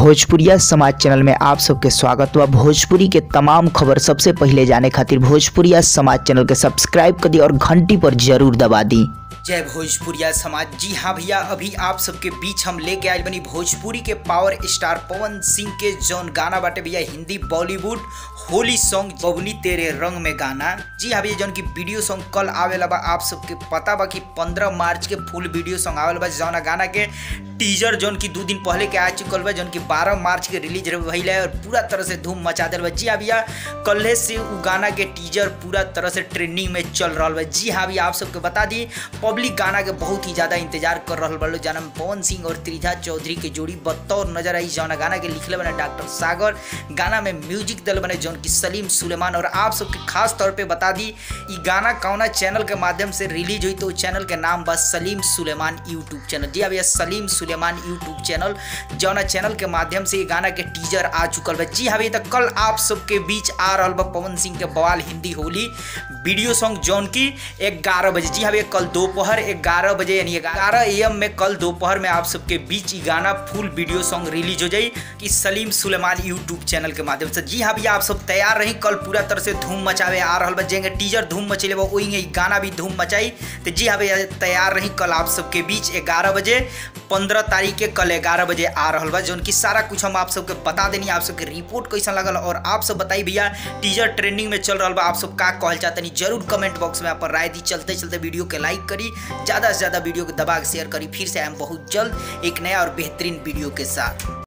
भोजपुरिया समाज चैनल में आप सबके स्वागत बा। भोजपुरी के तमाम खबर सबसे पहले जाने खातिर भोजपुरिया समाज चैनल के सब्सक्राइब कर दी और घंटी पर जरूर दबा दी। जय भोजपुरिया समाज। जी हाँ भैया, अभी आप सबके बीच हम लेके आए बनी भोजपुरी के पावर स्टार पवन सिंह के जौन गाना बाटे भैया हिंदी बॉलीवुड होली सॉन्ग बबुनी तेरे रंग में गाना। जी हाँ भैया, जौन की वीडियो सॉन्ग कल आवेला बा, आप सबके पता बा कि 15 मार्च के फुल वीडियो सॉन्ग आवेला बा। जौन गाना के टीजर जौन की 2 दिन पहले के आ चुकल बा, जौन की 12 मार्च के रिलीज भइल है और पूरा तरह से धूम मचा दिल बा। जी हाँ भैया, कल से उ गाना के टीजर पूरा तरह से ट्रेंडिंग में चल रहा बा। जी हाँ भैया, आप सबके बता दी पब्लिक गाना के बहुत ही ज्यादा इंतजार कर रहा बा। जन्म पवन सिंह और त्रिधा चौधरी के जोड़ी बतौर नजर आई। जौन गाना के लिखले बने डॉक्टर सागर, गाना में म्यूजिक दल बने जौन की सलीम सुलेमान। और आप सबके खास तौर पे बता दी ई गाना कौना चैनल के माध्यम से रिलीज हुई, तो चैनल के नाम बस सलीम सुलेमान यूट्यूब चैनल। जी भैया, सलीम सुलेमान यूट्यूब चैनल, जौना चैनल के माध्यम से ये गाना के टीजर आ चुकल बा। जी हाँ भैया, तो कल आप सबके बीच आ रहा बा पवन सिंह के बवाल हिंदी होली वीडियो सॉन्ग जौन की 11 बजे। जी हाँ भैया, कल दोपहर 11 बजे यानी 11 AM में कल दोपहर में आप सबके बीच ये गाना फुल वीडियो सॉन्ग रिलीज हो जाए कि सलीम सुलेमान यूट्यूब चैनल के माध्यम से। जी हाँ भैया, आप सब तैयार रही, कल पूरा तरह से धूम मचावे आ रहा बा। जेंगे टीजर धूम मचेले बा, वही गाना भी धूम मचाई। तो जी हाँ भैया, तैयार रही, कल आप सबके बीच 11 बजे 15 तारीख के कल 11 बजे आ रहा बा। जौन की सारा कुछ हम आप सबके बता देनी, आप सबके रिपोर्ट कैसा लगल और आप सब बताई भैया टीजर ट्रेंडिंग में चल रहा बा, आप सब का कहल चाहते जरूर कमेंट बॉक्स में आप राय दी। चलते चलते वीडियो के लाइक करी, ज़्यादा से ज़्यादा वीडियो को दबा के शेयर करी। फिर से आए हम बहुत जल्द एक नया और बेहतरीन वीडियो के साथ।